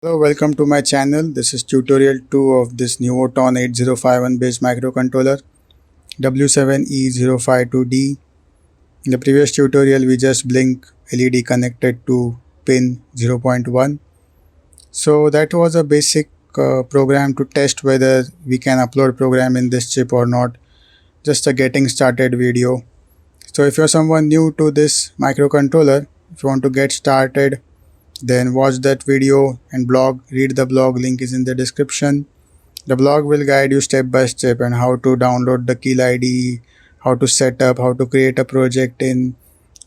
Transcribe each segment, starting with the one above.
Hello, welcome to my channel. This is tutorial 2 of this Nuvoton 8051 based microcontroller W7E052D. In the previous tutorial, we just blink LED connected to pin 0.1. So that was a basic program to test whether we can upload program in this chip or not. Just a getting started video. So if you're someone new to this microcontroller, if you want to get started, then watch that video and read the blog, link is in the description. The blog will guide you step by step on how to download the Keel IDE, how to set up, how to create a project in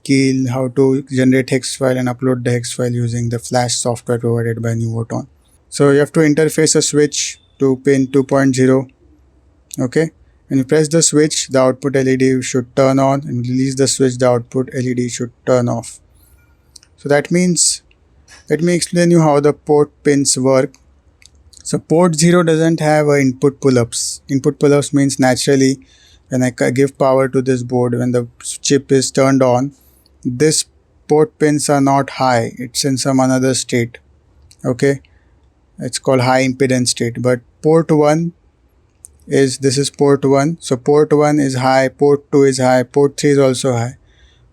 Keel, how to generate hex file and upload the hex file using the flash software provided by Nuvoton. So you have to interface a switch to pin 2.0. Okay. When you press the switch, the output LED should turn on, and release the switch, the output LED should turn off. So that means, let me explain you how the port pins work. So port 0 doesn't have input pull-ups. Input pull-ups means naturally when I give power to this board, when the chip is turned on, this port pins are not high. It's in some another state. Okay. It's called high impedance state. But port 1 this is port 1. So port 1 is high, port 2 is high, port 3 is also high.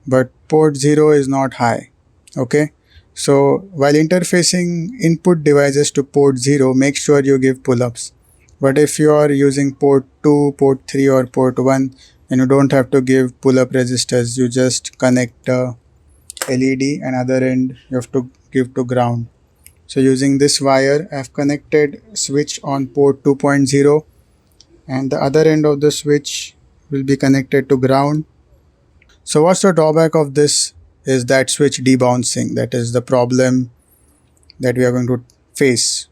But port 0 is not high. Okay. So while interfacing input devices to port 0, make sure you give pull-ups. But if you are using port 2, port 3 or port 1, then you don't have to give pull-up resistors. You just connect a LED and other end you have to give to ground. So using this wire, I have connected switch on port 2.0 and the other end of the switch will be connected to ground. So what's the drawback of this is that switch debouncing. That is the problem that we are going to face.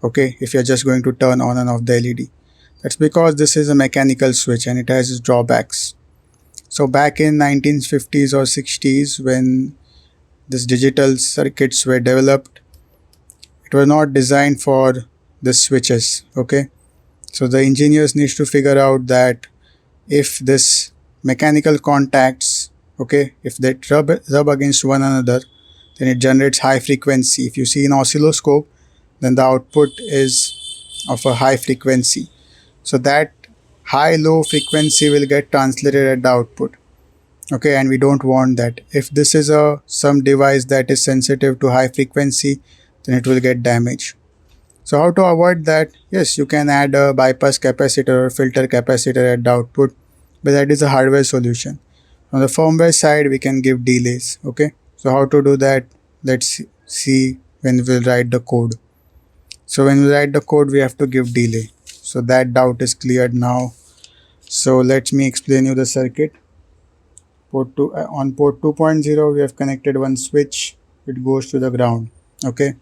Okay, if you're just going to turn on and off the LED. That's because this is a mechanical switch and it has its drawbacks. So back in 1950s or 60s, when these digital circuits were developed, it was not designed for the switches. Okay, so the engineers need to figure out that if this mechanical contacts, okay, if they rub against one another, then it generates high frequency. If you see an oscilloscope, then the output is of a high frequency. So that high low frequency will get translated at the output. Okay, and we don't want that. If this is some device that is sensitive to high frequency, then it will get damaged. So how to avoid that? Yes, you can add a bypass capacitor or filter capacitor at the output, but that is a hardware solution. On the firmware side, we can give delays. Okay, so how to do that? Let's see when we'll write the code. So when we write the code, we have to give delay. So that doubt is cleared now. So let me explain you the circuit. On port 2.0, we have connected one switch. It goes to the ground. Okay.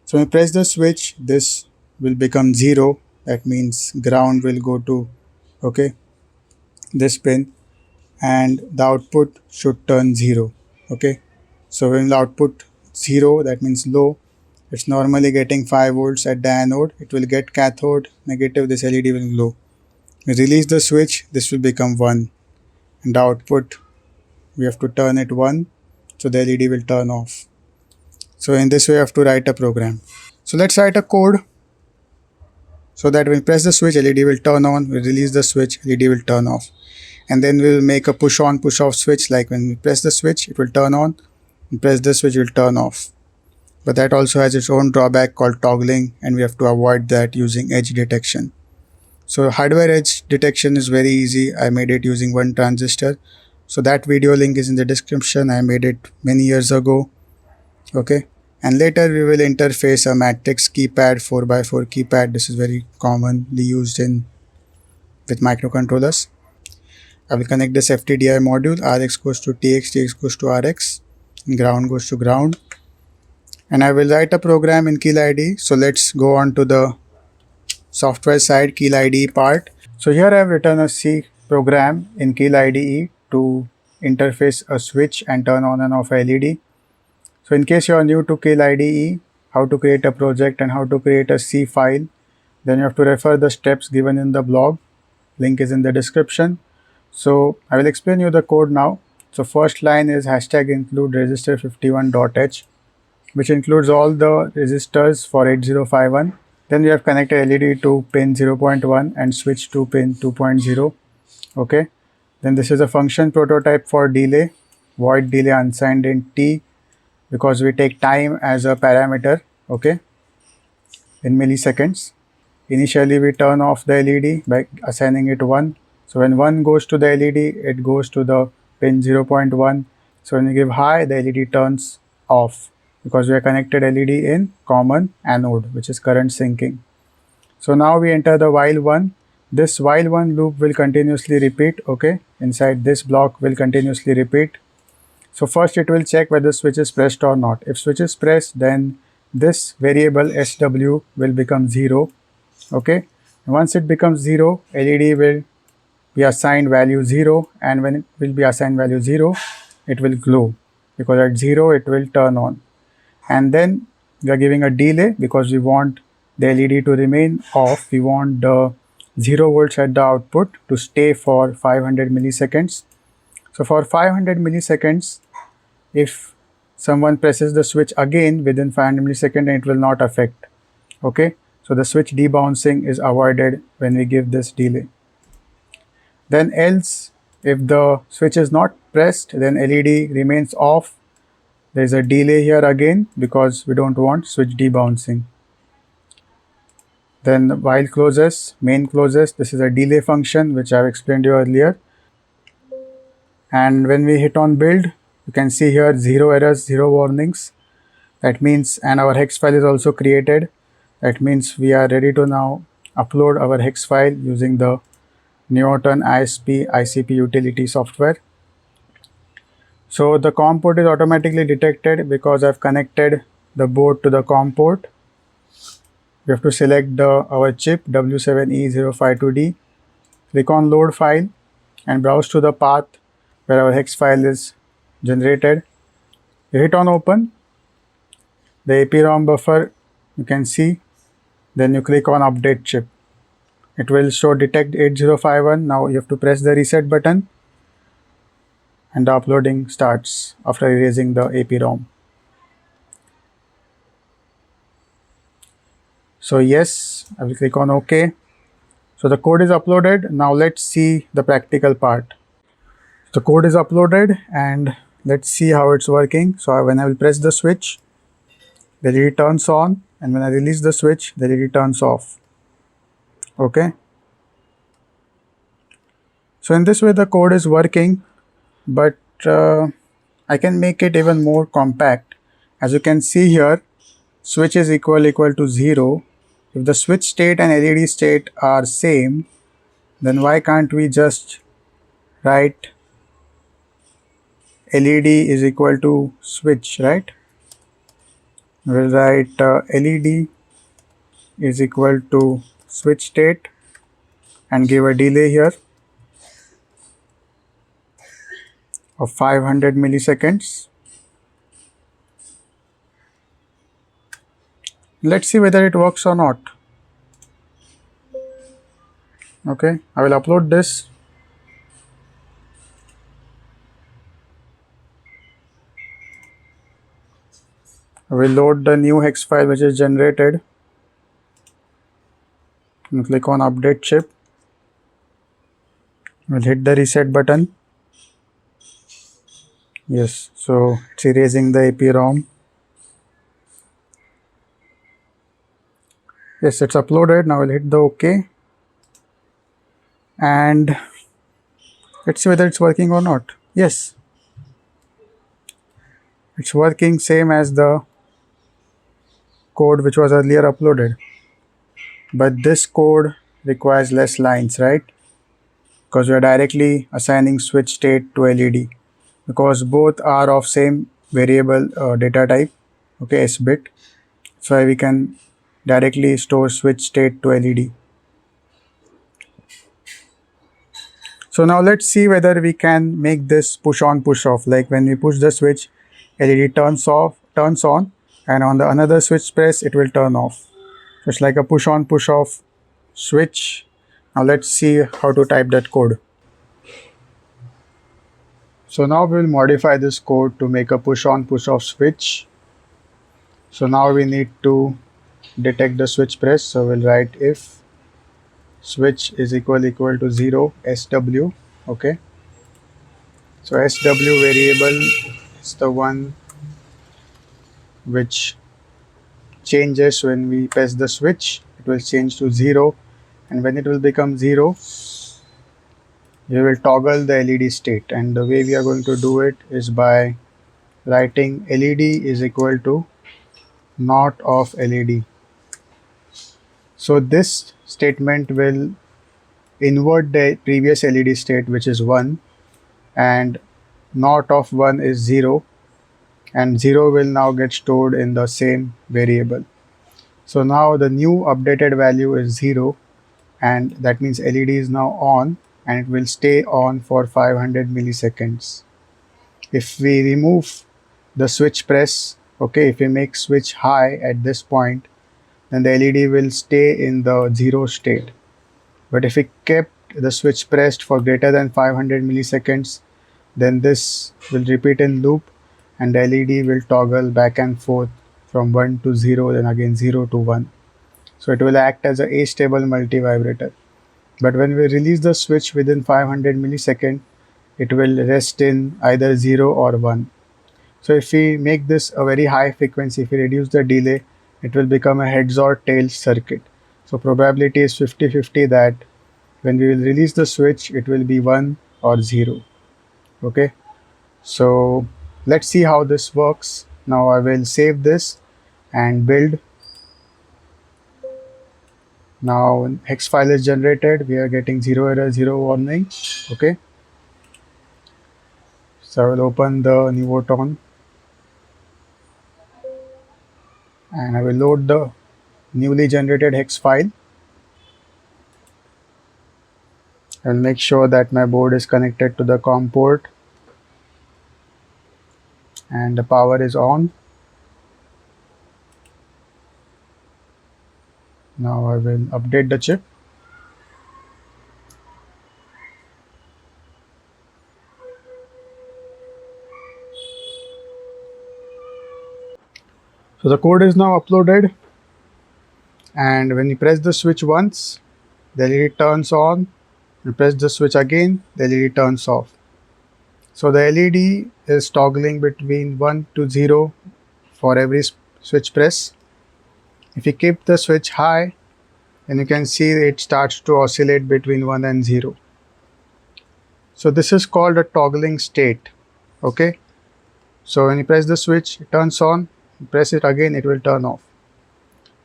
So when we press the switch, this will become 0. That means ground will go to, okay, this pin, and the output should turn 0. Okay. So when the output 0, that means low. It's normally getting 5 volts at the anode. It will get cathode negative. This LED will glow. We release the switch. This will become 1. And the output, we have to turn it 1. So the LED will turn off. So in this way, I have to write a program. So let's write a code. So that when we press the switch, LED will turn on. We release the switch, LED will turn off. And then we will make a push on, push off switch. Like when we press the switch, it will turn on. And press the switch, it will turn off. But that also has its own drawback called toggling, and we have to avoid that using edge detection. So hardware edge detection is very easy. I made it using one transistor. So that video link is in the description. I made it many years ago. Okay. And later we will interface a matrix keypad, 4x4 keypad. This is very commonly used with microcontrollers. I will connect this FTDI module. RX goes to TX, TX goes to RX, and ground goes to ground. And I will write a program in Keel IDE. So let's go on to the software side, Keel IDE part. So here I have written a C program in Keel IDE to interface a switch and turn on and off a LED. So in case you are new to Keel IDE, how to create a project and how to create a C file, then you have to refer the steps given in the blog. Link is in the description. So I will explain you the code now. So first line is hashtag include register 51.h. which includes all the resistors for 8051. Then we have connected LED to pin 0.1 and switch to pin 2.0. Okay. Then this is a function prototype for delay, void delay unsigned in T, because we take time as a parameter, okay, in milliseconds. Initially we turn off the LED by assigning it 1. So when 1 goes to the LED, it goes to the pin 0.1. So when you give high, the LED turns off, because we are connected LED in common anode, which is current sinking. So now we enter the while one. This while one loop will continuously repeat, okay. Inside this block will continuously repeat. So first it will check whether switch is pressed or not. If switch is pressed, then this variable SW will become 0, okay. Once it becomes 0, LED will be assigned value 0, and when it will be assigned value 0, it will glow, because at 0 it will turn on. And then we are giving a delay because we want the LED to remain off. We want the 0 volts at the output to stay for 500 milliseconds. So for 500 milliseconds, if someone presses the switch again within 500 milliseconds, it will not affect. Okay, so the switch debouncing is avoided when we give this delay. Then else, if the switch is not pressed, then LED remains off. There is a delay here again because we don't want switch debouncing. Then while closes, main closes, this is a delay function which I have explained to you earlier. And when we hit on build, you can see here 0 errors, 0 warnings. That means, and our hex file is also created. That means we are ready to now upload our hex file using the Nuvoton ISP ICP utility software. So the COM port is automatically detected because I've connected the board to the COM port. We have to select our chip W7E052D, click on load file and browse to the path where our hex file is generated. You hit on open, the EPROM buffer you can see, then you click on update chip. It will show detect 8051. Now you have to press the reset button and the uploading starts after erasing the EPROM. So yes, I will click on OK. So the code is uploaded. Now let's see the practical part. The code is uploaded and let's see how it's working. So when I will press the switch, the LED turns on, and when I release the switch, the LED turns off. Okay. So in this way the code is working, but I can make it even more compact. As you can see here, switch is equal to 0. If the switch state and LED state are same, then why can't we just write LED is equal to switch, right? We'll write LED is equal to switch state and give a delay here of 500 milliseconds. Let's see whether it works or not. Okay, I will upload this. I will load the new hex file which is generated and click on update chip. We'll hit the reset button. Yes, so it's erasing the EPROM. Yes, it's uploaded. Now I'll hit the OK. And let's see whether it's working or not. Yes, it's working same as the code which was earlier uploaded. But this code requires less lines, right? Because we are directly assigning switch state to LED. Because both are of same variable data type, okay, S bit. So we can directly store switch state to LED. So now let's see whether we can make this push on push off. Like when we push the switch, LED turns on, and on the another switch press, it will turn off. So it's like a push on push off switch. Now let's see how to type that code. So now we will modify this code to make a push on push off switch. So now we need to detect the switch press. So we'll write if switch is equal to 0 SW. Okay. So SW variable is the one which changes when we press the switch. It will change to 0, and when it will become 0, we will toggle the LED state. And the way we are going to do it is by writing LED is equal to not of LED. So this statement will invert the previous LED state, which is 1, and not of 1 is 0, and 0 will now get stored in the same variable. So now the new updated value is 0, and that means LED is now on, and it will stay on for 500 milliseconds. If we remove the switch press, okay, if we make switch high at this point, then the LED will stay in the 0 state. But if we kept the switch pressed for greater than 500 milliseconds, then this will repeat in loop, and the LED will toggle back and forth from 1 to 0, then again 0 to 1. So it will act as a astable multi-vibrator. But when we release the switch within 500 milliseconds, it will rest in either 0 or 1. So if we make this a very high frequency, if we reduce the delay, it will become a heads or tails circuit. So probability is 50-50 that when we will release the switch, it will be 1 or 0. Okay. So let's see how this works. Now I will save this and build. Now hex file is generated. We are getting 0 error, 0 warning. Okay. So I will open the Nuvoton and I will load the newly generated hex file. I will make sure that my board is connected to the COM port and the power is on. Now I will update the chip. So the code is now uploaded, and when you press the switch once, the LED turns on. You press the switch again, the LED turns off. So the LED is toggling between 1 to 0 for every switch press. If you keep the switch high, then you can see it starts to oscillate between 1 and 0. So this is called a toggling state. Okay. So when you press the switch, it turns on. You press it again, it will turn off.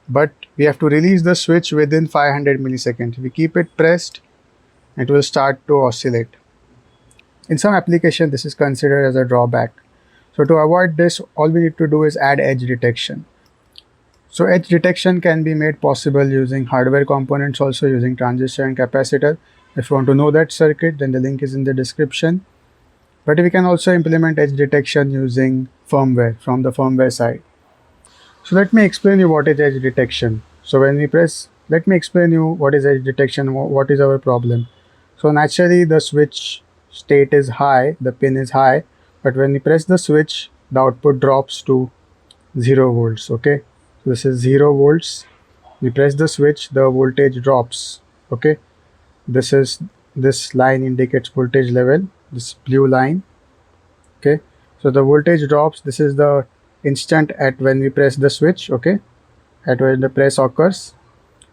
But we have to release the switch within 500 milliseconds. If we keep it pressed, it will start to oscillate. In some application, this is considered as a drawback. So to avoid this, all we need to do is add edge detection. So edge detection can be made possible using hardware components, also using transistor and capacitor. If you want to know that circuit, then the link is in the description. But we can also implement edge detection using firmware from the firmware side. So let me explain you what is edge detection. So when we press, let me explain you what is edge detection, what is our problem. So naturally the switch state is high, the pin is high, but when we press the switch, the output drops to 0 volts. Okay, so this is 0 volts. We press the switch, the voltage drops. Okay, this line indicates voltage level, this blue line. Okay, so the voltage drops. This is the instant at when we press the switch. Okay, at when the press occurs,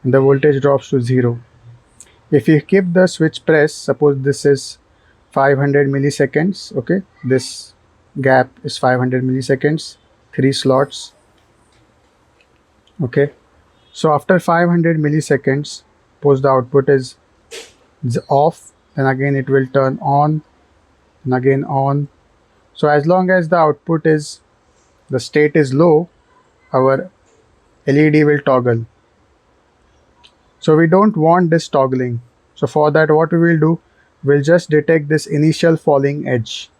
and the voltage drops to 0. If you keep the switch press, suppose this is 500 milliseconds. Okay, this gap is 500 milliseconds, 3 slots. Okay, so after 500 milliseconds, suppose the output is off, then again it will turn on, and again on. So as long as the output is, the state is low, our LED will toggle. So we don't want this toggling. So for that, what we will do, we'll just detect this initial falling edge.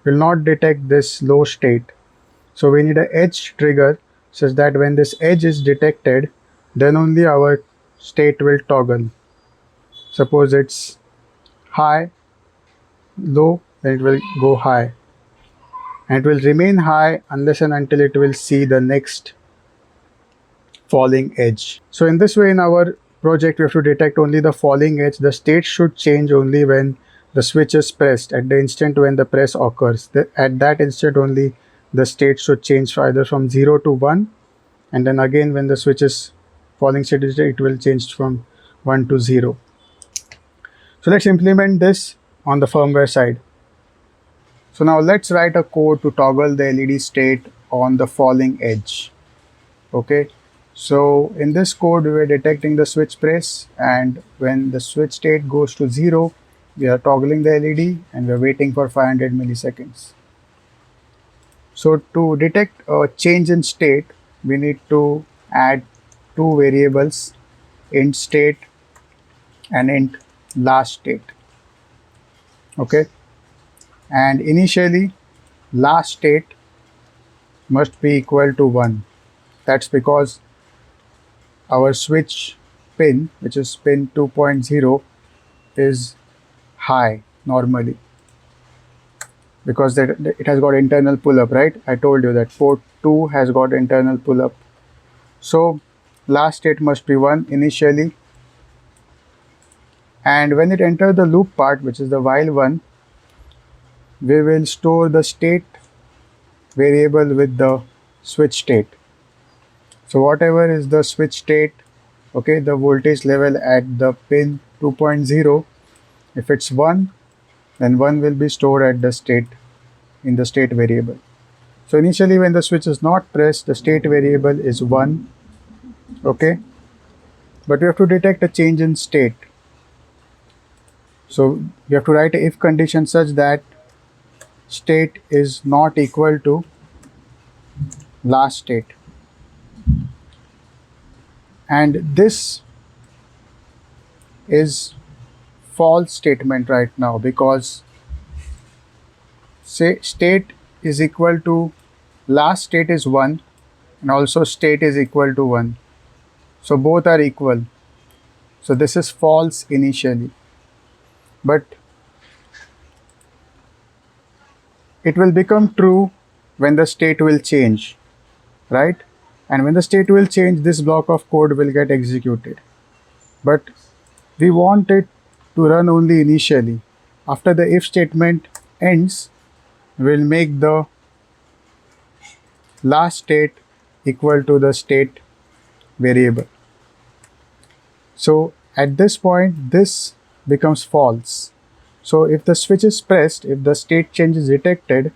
We'll not detect this low state. So we need an edge trigger such that when this edge is detected, then only our state will toggle. Suppose it's high, low, then it will go high. And it will remain high unless and until it will see the next falling edge. So in this way, in our project, we have to detect only the falling edge. The state should change only when the switch is pressed. At the instant when the press occurs, at that instant only the state should change either from 0 to 1, and then again when the switch is falling state, it will change from 1 to 0. So let's implement this on the firmware side. So now let's write a code to toggle the LED state on the falling edge. Okay, so in this code we were detecting the switch press, and when the switch state goes to 0, we are toggling the LED and we are waiting for 500 milliseconds. So to detect a change in state, we need to add two variables, int state and int last state. Okay, and initially last state must be equal to 1. That's because our switch pin, which is pin 2.0, is high normally, because it has got internal pull-up, right? I told you that port 2 has got internal pull-up. So last state must be 1 initially, and when it enters the loop part, which is the while one, we will store the state variable with the switch state. So whatever is the switch state, okay, the voltage level at the pin 2.0, if it's 1, then 1 will be stored at the state, in the state variable. So initially when the switch is not pressed, the state variable is 1, okay, but we have to detect a change in state. So we have to write a if condition such that state is not equal to last state, and this is false statement right now, because say state is equal to last state is 1 and also state is equal to 1, so both are equal. So this is false initially, but it will become true when the state will change, right? And when the state will change, this block of code will get executed, but we want it to run only initially. After the if statement ends, we'll make the last state equal to the state variable. So at this point, this becomes false. So if the switch is pressed, if the state change is detected,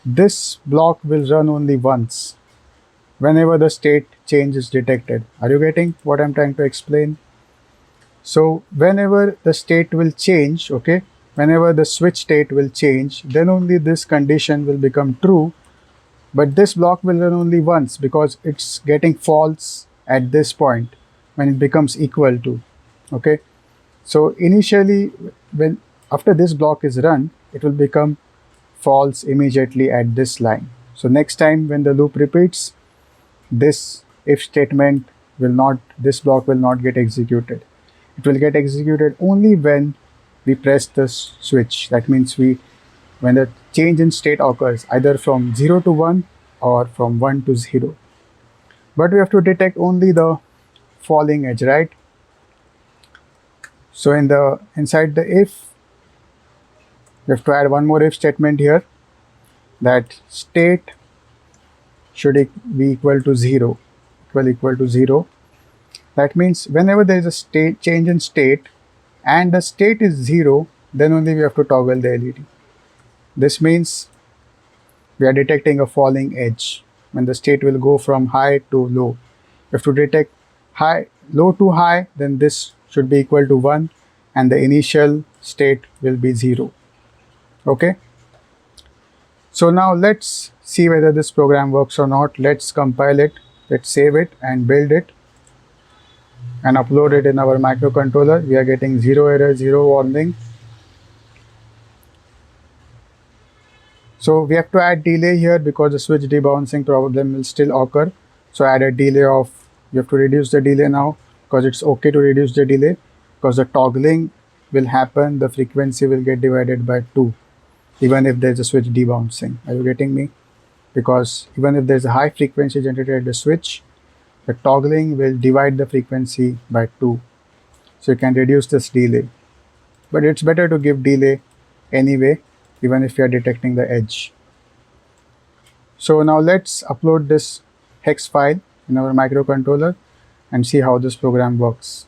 this block will run only once whenever the state change is detected. Are you getting what I'm trying to explain? So whenever the state will change, okay, whenever the switch state will change, then only this condition will become true, but this block will run only once because it's getting false at this point when it becomes equal to, okay. So initially, when after this block is run, it will become false immediately at this line. So next time when the loop repeats, this if statement will not, this block will not get executed. It will get executed only when we press the switch. That means when the change in state occurs, either from 0 to 1 or from 1 to 0. But we have to detect only the falling edge, right? So inside the if, we have to add one more if statement here, that state should be equal to 0, equal to 0. That means whenever there is a state change in state and the state is 0, then only we have to toggle the LED. This means we are detecting a falling edge when the state will go from high to low. We have to detect low to high, then this should be equal to 1 and the initial state will be 0. Okay. So now let's see whether this program works or not. Let's compile it, let's save it and build it and upload it in our microcontroller. We are getting 0 error, 0 warning. So we have to add delay here because the switch debouncing problem will still occur. So add a delay of, you have to reduce the delay now, because it's okay to reduce the delay, because the toggling will happen, the frequency will get divided by 2 even if there's a switch debouncing. Are you getting me? Because even if there's a high frequency generated at the switch, we the toggling will divide the frequency by 2. So you can reduce this delay. But it's better to give delay anyway, even if you are detecting the edge. So now let's upload this hex file in our microcontroller and see how this program works.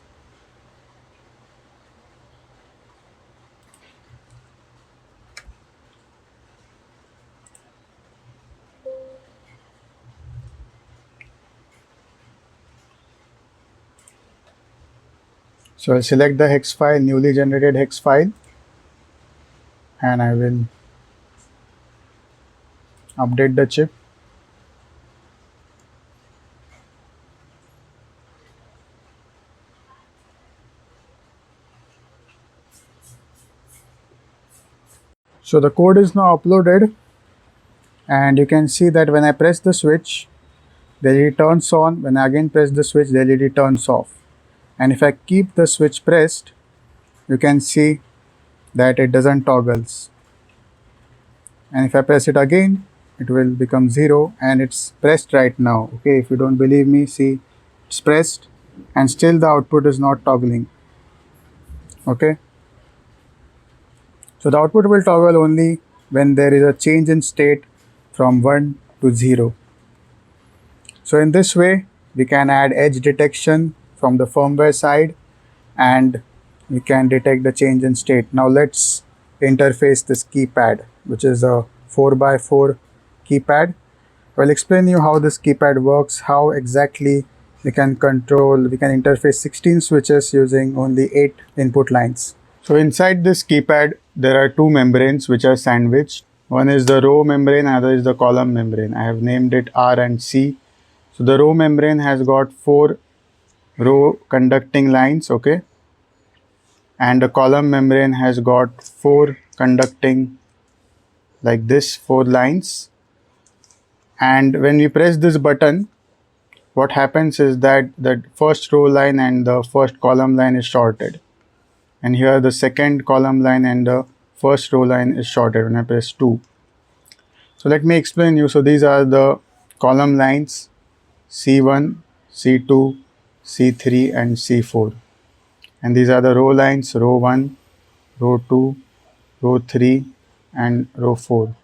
So I'll select the hex file, newly generated hex file, and I will update the chip. So the code is now uploaded, and you can see that when I press the switch, the LED turns on. When I again press the switch, the LED turns off. And if I keep the switch pressed, you can see that it doesn't toggles. And if I press it again, it will become 0, and it's pressed right now. Okay, if you don't believe me, see, it's pressed and still the output is not toggling. Okay, so the output will toggle only when there is a change in state from 1 to 0. So in this way, we can add edge detection from the firmware side, and we can detect the change in state. Now let's interface this keypad, which is a 4x4 keypad. I'll explain you how this keypad works, how exactly we can interface 16 switches using only 8 input lines. So inside this keypad, there are 2 membranes which are sandwiched. One is the row membrane, another is the column membrane. I have named it R and C. So the row membrane has got 4 row conducting lines, okay? And the column membrane has got 4 conducting, like this, 4 lines. And when we press this button, what happens is that the first row line and the first column line is shorted. And here the second column line and the first row line is shorted when I press 2. So let me explain you. So these are the column lines C1, C2, C3 and C4. And these are the row lines row 1, row 2, row 3 and row 4.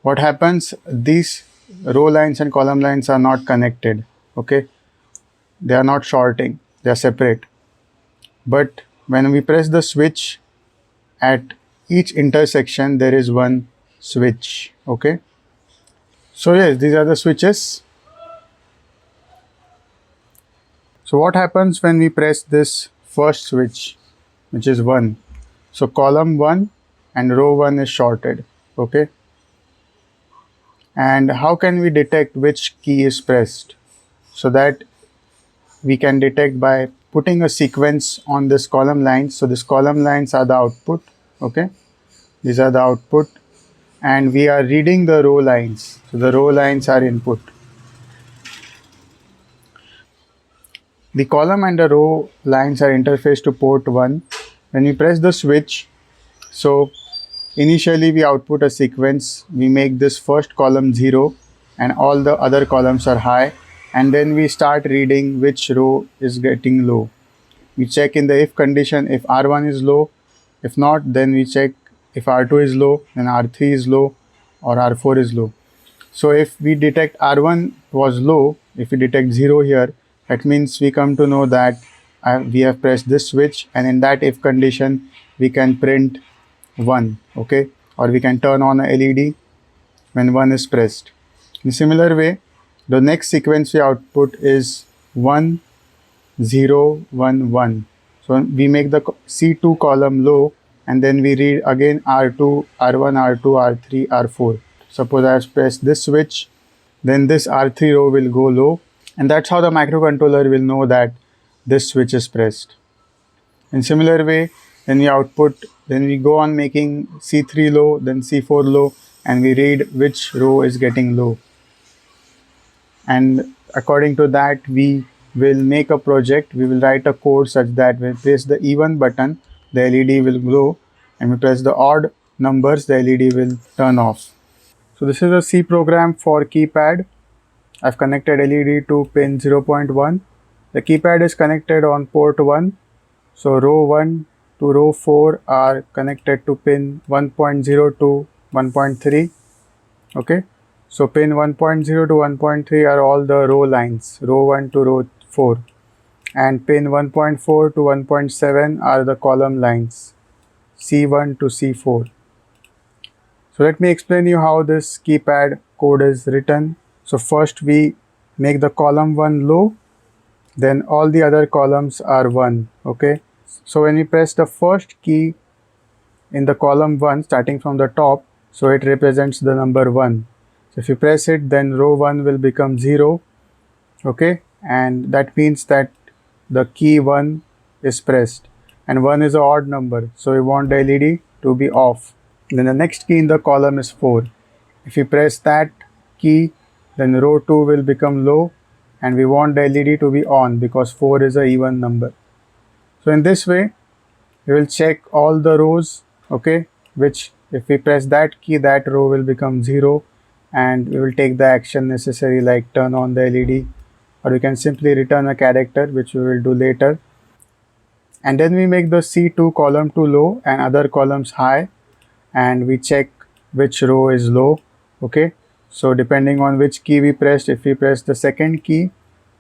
What happens, these row lines and column lines are not connected, okay? They are not shorting, they are separate. But when we press the switch, at each intersection there is one switch, okay? So yes, these are the switches. So what happens when we press this first switch, which is 1? So column 1 and row 1 is shorted, okay? And how can we detect which key is pressed? So that we can detect by putting a sequence on this column lines. So this column lines are the output, okay? These are the output, and we are reading the row lines. So the row lines are input. The column and the row lines are interfaced to port 1. When we press the switch, so initially we output a sequence. We make this first column 0 and all the other columns are high, and then we start reading which row is getting low. We check in the if condition if R1 is low. If not, then we check if R2 is low, then R3 is low, or R4 is low. So if we detect R1 was low, if we detect 0 here, that means we come to know that we have pressed this switch, and in that if condition we can print 1, okay? Or we can turn on a LED when 1 is pressed. In similar way, the next sequence we output is 1, 0, 1, 1. So we make the C2 column low, and then we read again R2, R1, R2, R3, R4. Suppose I have pressed this switch, then this R3 row will go low, and that's how the microcontroller will know that this switch is pressed. In similar way, when we go on making C3 low, then C4 low, and we read which row is getting low. And according to that, we will make a project. We will write a code such that when we press the even button, the LED will glow, and when we press the odd numbers, the LED will turn off. So this is a C program for keypad. I've connected LED to pin 0.1. The keypad is connected on port 1. So row 1 to row 4 are connected to pin 1.0 to 1.3. Okay. So pin 1.0 to 1.3 are all the row lines, row 1 to row 4. And pin 1.4 to 1.7 are the column lines, C1 to C4. So let me explain you how this keypad code is written. So first we make the column 1 low, then all the other columns are 1. Okay. So when we press the first key in the column 1 starting from the top, so it represents the number 1. So if you press it, then row 1 will become 0. Okay. And that means that the key 1 is pressed, and 1 is an odd number, so we want the LED to be off. Then the next key in the column is 4. If you press that key, then row 2 will become low, and we want the LED to be on because 4 is an even number. So in this way, we will check all the rows, okay, which if we press that key, that row will become 0, and we will take the action necessary like turn on the LED, or we can simply return a character, which we will do later. And then we make the C2 column 2 low and other columns high, and we check which row is low. Okay, so depending on which key we pressed, if we press the second key,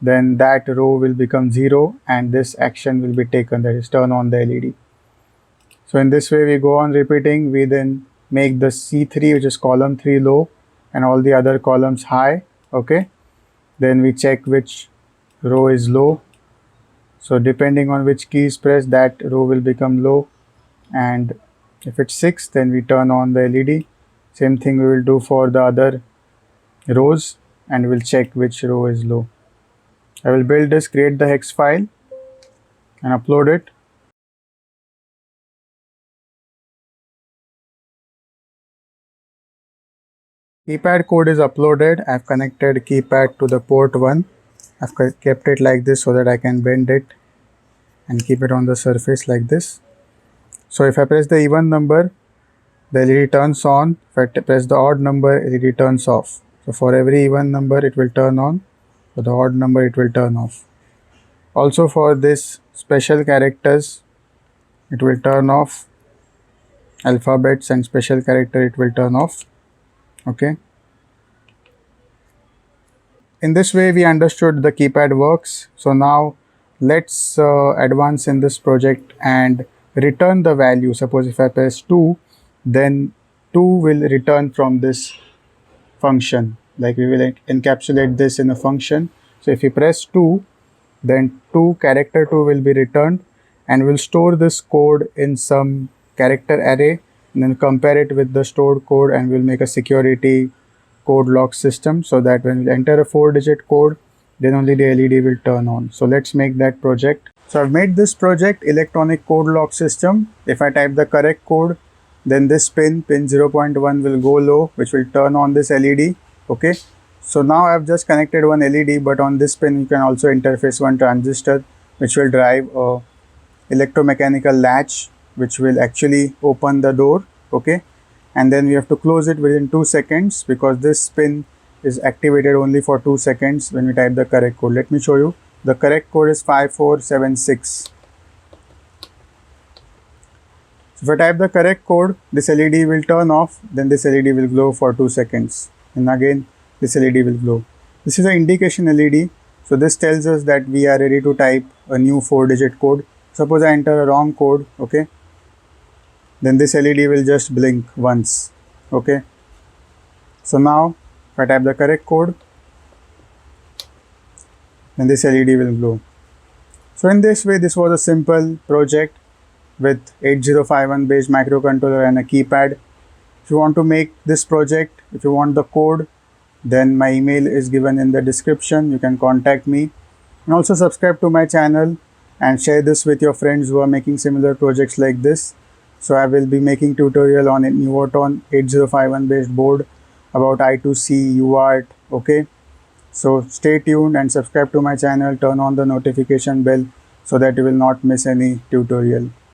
then that row will become 0 and this action will be taken, that is turn on the LED. So in this way we go on repeating. We then make the C3, which is column 3, low and all the other columns high. Okay, then we check which row is low. So depending on which key is pressed, that row will become low, and if it's 6, then we turn on the LED. Same thing we will do for the other rows, and we'll check which row is low. I will build this, create the hex file and upload it. Keypad code is uploaded. I've connected keypad to the port 1. I've kept it like this so that I can bend it and keep it on the surface like this. So if I press the even number, the LED turns on. If I press the odd number, LED turns off. So for every even number, it will turn on. For the odd number, it will turn off. Also for this special characters, it will turn off. Alphabets and special character, it will turn off. Okay. In this way, we understood the keypad works. So now let's advance in this project and return the value. Suppose if I press 2, then 2 will return from this function. Like we will encapsulate this in a function. So if you press 2, then character 2 will be returned, and we'll store this code in some character array and then compare it with the stored code, and we'll make a security code lock system so that when we enter a 4-digit code, then only the LED will turn on. So let's make that project. So I've made this project, electronic code lock system. If I type the correct code, then this pin 0.1 will go low, which will turn on this LED. Okay. So now I've just connected one LED, but on this pin you can also interface one transistor, which will drive a electromechanical latch, which will actually open the door. Okay. And then we have to close it within 2 seconds because this pin is activated only for 2 seconds when we type the correct code. Let me show you. The correct code is 5476. If I type the correct code, this LED will turn off, then this LED will glow for 2 seconds. And again, this LED will glow. This is an indication LED. So this tells us that we are ready to type a new 4-digit code. Suppose I enter a wrong code, okay? Then this LED will just blink once, okay? So now, if I type the correct code, then this LED will glow. So in this way, this was a simple project with 8051 based microcontroller and a keypad. If you want to make this project, if you want the code, then my email is given in the description. You can contact me, and also subscribe to my channel and share this with your friends who are making similar projects like this. So I will be making tutorial on a Nuvoton 8051 based board about I2C, UART. Okay. So stay tuned and subscribe to my channel. Turn on the notification bell so that you will not miss any tutorial.